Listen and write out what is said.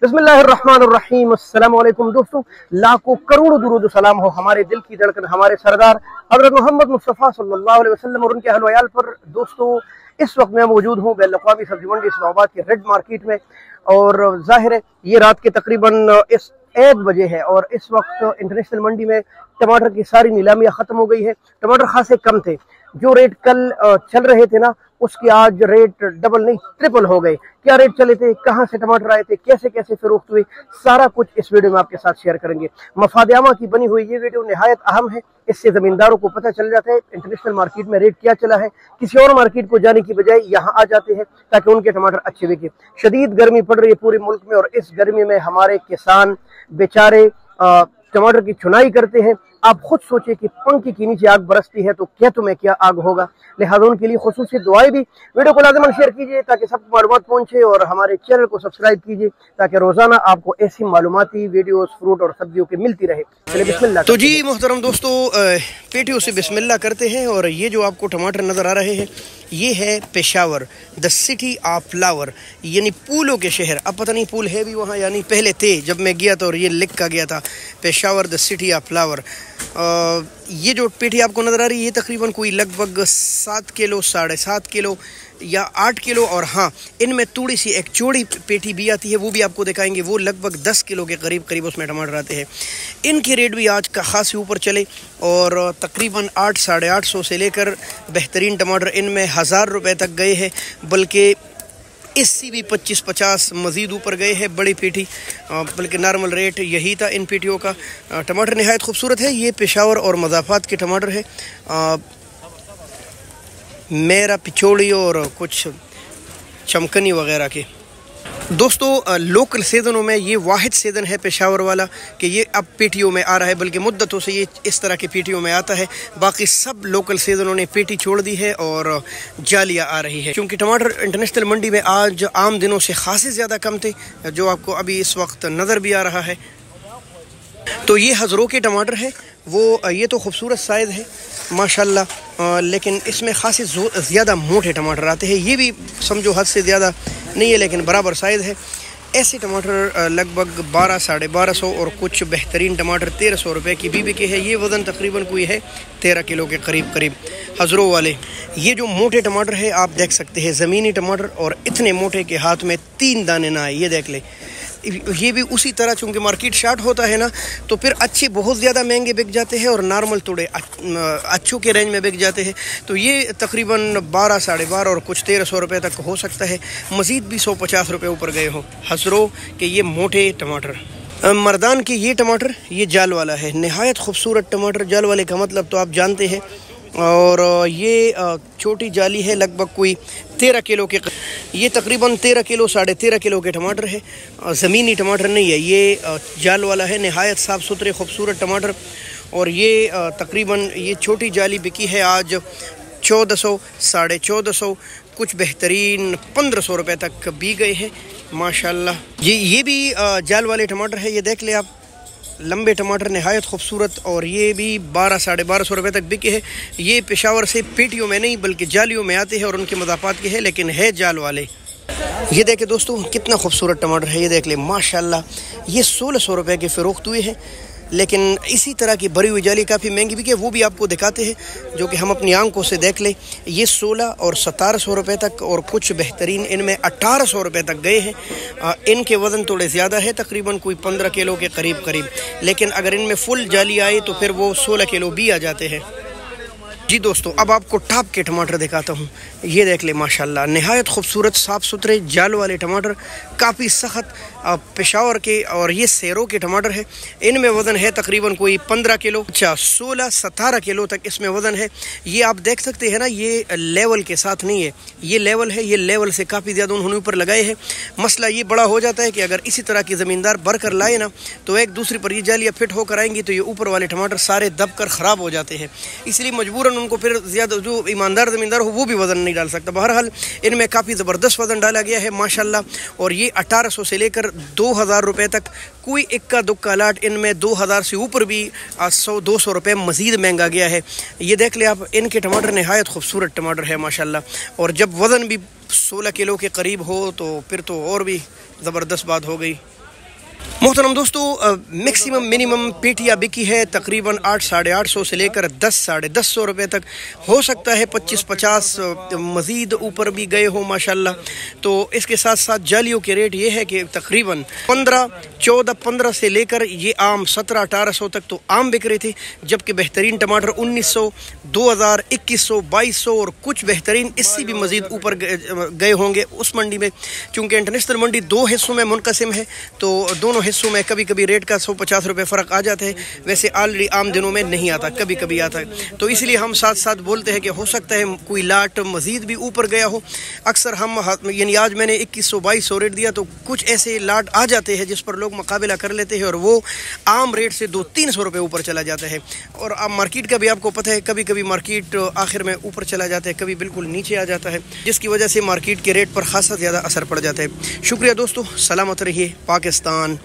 बिस्मिल्लाहिर्रहमानिर्रहीम। अस्सलाम वालेकुम दोस्तों, लाखों करोड़ों दुरूद सलाम हो हमारे दिल की धड़कन हमारे सरदार हज़रत मोहम्मद मुस्तफ़ा सल्लल्लाहु अलैहि वसल्लम और उनके अहल व अयाल पर। दोस्तों, इस वक्त मैं मौजूद हूँ बैल-अक़वामी सब्जी मंडी इस्लामाबाद के रेड मार्केट में, और जाहिर है ये रात के तकरीबन इस 1 बजे है और इस वक्त इंटरनेशनल मंडी में टमाटर की सारी नीलामियाँ ख़त्म हो गई है। टमाटर खासे कम थे, जो रेट कल चल रहे थे ना, उसके आज रेट डबल नहीं ट्रिपल हो गए। क्या रेट चले थे, कहां से टमाटर आए थे, कैसे कैसे फरोख्त हुए, सारा कुछ इस वीडियो में आपके साथ शेयर करेंगे। मफाद आमा की बनी हुई ये वीडियो निहायत अहम है, इससे जमींदारों को पता चल जाता है इंटरनेशनल मार्केट में रेट क्या चला है। किसी और मार्केट को जाने की बजाय यहाँ आ जाते हैं ताकि उनके टमाटर अच्छे बिके। शदीद गर्मी पड़ रही है पूरे मुल्क में, और इस गर्मी में हमारे किसान बेचारे टमाटर की चुनाई करते हैं। आप खुद सोचिए कि पंखे के नीचे आग बरसती है तो क्या तुम्हें क्या आग होगा। लिहाजा उनके लिए खुसूसी दुआएं भी। वीडियो को लाज़िमन शेयर कीजिए ताकि सबको मालूमात पहुंचे, और हमारे चैनल को सब्सक्राइब कीजिए ताकि रोजाना आपको ऐसी मालूमाती वीडियोस फ्रूट और सब्जियों की मिलती रहे। चलिए बिस्मिल्लाह। तो जी मोहतरम दोस्तों, पेटियों से बिस्मिल्लाह करते हैं। और ये जो आपको टमाटर नजर आ रहे हैं, ये है Peshawar, the city of flower, यानी फूलों के शहर। अब पता नहीं फूल है भी वहाँ, यानी पहले थे जब मैं गया था और ये लिखा गया था Peshawar the city of flower. ये जो पेटी आपको नज़र आ रही है, ये तकरीबन कोई लगभग 7 किलो 7.5 किलो या 8 किलो, और हाँ, इनमें थोड़ी सी एक चौड़ी पेटी भी आती है, वो भी आपको दिखाएंगे। वो लगभग 10 किलो के करीब उसमें टमाटर आते हैं। इनके रेट भी आज का खासे ऊपर चले, और तकरीबन 800 साढ़े 800 से लेकर बेहतरीन टमाटर इनमें 1000 रुपये तक गए हैं, बल्कि इससे भी 25-50 मज़ीद ऊपर गए हैं बड़ी पेटी। बल्कि नॉर्मल रेट यही था इन पेटियों का। टमाटर नहायत खूबसूरत है। ये पेशावर और मज़ाफ़ात के टमाटर है, मेरा पिछोड़ी और कुछ चमकनी वगैरह के। दोस्तों, लोकल सीज़नों में ये वाहिद सीज़न है पेशावर वाला कि ये अब पेटियों में आ रहा है, बल्कि मुद्दतों से ये इस तरह की पेटियों में आता है। बाकी सब लोकल सीज़नों ने पेटी छोड़ दी है और जालियाँ आ रही है, क्योंकि टमाटर इंटरनेशनल मंडी में आज आम दिनों से खासे ज़्यादा कम थे, जो आपको अभी इस वक्त नज़र भी आ रहा है। तो ये हज़रों के टमाटर है, वो ये तो खूबसूरत साइज़ है माशाल्लाह, लेकिन इसमें खासे ज़्यादा मोटे टमाटर आते हैं। ये भी समझो हद से ज़्यादा नहीं है, लेकिन बराबर साइज़ है। ऐसे टमाटर लगभग 1200 साढ़े 1200 और कुछ बेहतरीन टमाटर 1300 रुपये की बीबी के है। ये वज़न तकरीबन कोई है 13 किलो के करीब हज़रों वाले। ये जो मोटे टमाटर है आप देख सकते हैं, ज़मीनी टमाटर, और इतने मोटे के हाथ में 3 दाने ना आए। ये देख ले, ये भी उसी तरह, चूँकि मार्केट शार्ट होता है ना, तो फिर अच्छे बहुत ज़्यादा महंगे बिक जाते हैं और नॉर्मल थोड़े अच्छों के रेंज में बिक जाते हैं। तो ये तकरीबन 12 साढ़े 12 और कुछ 1300 रुपये तक हो सकता है, मज़ीद भी 150 रुपये ऊपर गए हो हज़रों के ये मोटे टमाटर। मर्दान के ये टमाटर, ये जाल वाला है, नहायत खूबसूरत टमाटर। जाल वाले का मतलब तो आप जानते हैं। और ये छोटी जाली है, लगभग कोई 13 किलो के, ये तकरीबन 13 किलो साढ़े 13 किलो के टमाटर है। ज़मीनी टमाटर नहीं है, ये जाल वाला है। नहायत साफ़ सुथरे खूबसूरत टमाटर। और ये तकरीबन ये छोटी जाली बिकी है आज 1400 साढ़े 1400, कुछ बेहतरीन 1500 रुपये तक भी गए हैं माशाल्लाह। ये भी जाल वाले टमाटर है, ये देख ले आप, लंबे टमाटर नहायत खूबसूरत, और ये भी 12 साढ़े 1200 रुपये तक बिके हैं। ये पेशावर से पेटियों में नहीं बल्कि जालियों में आते हैं और उनके मज़ाफ़ात के हैं, लेकिन है जाल वाले। ये देखे दोस्तों, कितना खूबसूरत टमाटर है, ये देख ले माशाल्लाह। ये 1600 रुपये के फ़रोख्त हुए हैं, लेकिन इसी तरह की भरी हुई जाली काफ़ी महंगी बिके, वो भी आपको दिखाते हैं, जो कि हम अपनी आंखों से देख ले। ये 16 और 1700 रुपये तक, और कुछ बेहतरीन इनमें 1800 रुपये तक गए हैं। इनके वज़न थोड़े ज़्यादा है, तकरीबन कोई 15 किलो के करीब, लेकिन अगर इनमें फुल जाली आए तो फिर वो 16 किलो भी आ जाते हैं। जी दोस्तों, अब आपको टॉप के टमाटर दिखाता हूँ। ये देख ले माशाल्लाह, नहायत खूबसूरत साफ़ सुथरे जाल वाले टमाटर, काफ़ी सख्त पेशावर के, और ये सेरों के टमाटर है। इनमें वज़न है तकरीबन कोई 15 किलो, 16-17 किलो तक इसमें वज़न है। ये आप देख सकते हैं ना, ये लेवल के साथ नहीं है, ये लेवल है, ये लेवल से काफ़ी ज़्यादा उन्होंने ऊपर लगाए हैं। मसला ये बड़ा हो जाता है कि अगर इसी तरह की ज़मींदार भर कर लाए ना, तो एक दूसरे पर ये जालियाँ फिट होकर आएंगी, तो ये ऊपर वाले टमाटर सारे दब कर ख़राब हो जाते हैं। इसलिए मजबूरन उनको फिर ज़्यादा, जो ईमानदार ज़मींदार हो वो भी वज़न नहीं डाल सकता। बहरहाल इनमें काफ़ी ज़बरदस्त वज़न डाला गया है माशाल्लाह। और ये 1800 से लेकर 2000 रुपये तक, कोई इक्का दुक्का लाट इनमें 2000 से ऊपर भी 100-200 रुपये मज़ीद महंगा गया है। ये देख ले आप, इनके टमाटर नहायत खूबसूरत टमाटर है माशाल्लाह। और जब वज़न भी 16 किलो के करीब हो तो फिर तो और भी ज़बरदस्त बात हो गई। मोहतरम दोस्तों, मैक्सिमम मिनिमम पेटियाँ बिकी है तकरीबन 800-850 से लेकर 10-1050 रुपए तक। हो सकता है 25-50 मज़ीद ऊपर भी गए हो माशाल्लाह। तो इसके साथ साथ जालियों के रेट ये है कि तकरीबन 15-14-15 से लेकर ये आम 17-1800 तक तो आम बिक रहे थे, जबकि बेहतरीन टमाटर 1900, 2000, 2100, 2200 और कुछ बेहतरीन इससे भी मज़ीद ऊपर गए होंगे उस मंडी में। चूँकि इंटरनेशनल मंडी दो हिस्सों में मुनक़सिम है तो दोनों हिस्सों में कभी कभी रेट का 150 रुपये फ़र्क आ जाता है। वैसे ऑलरेडी आम दिनों में नहीं आता, कभी कभी आता है। तो इसलिए हम साथ साथ बोलते हैं कि हो सकता है कोई लाट मज़ीद भी ऊपर गया हो। अक्सर हम यानी आज मैंने 2100-2200 रेट दिया तो कुछ ऐसे लाट आ जाते हैं जिस पर लोग मुकाबला कर लेते हैं और वो आम रेट से 200-300 रुपये ऊपर चला जाता है। और अब मार्केट का भी आपको पता है, कभी कभी मार्केट आखिर में ऊपर चला जाता है, कभी बिल्कुल नीचे आ जाता है, जिसकी वजह से मार्केट के रेट पर खासा ज़्यादा असर पड़ जाता है। शुक्रिया दोस्तों, सलामत रहिए। पाकिस्तान।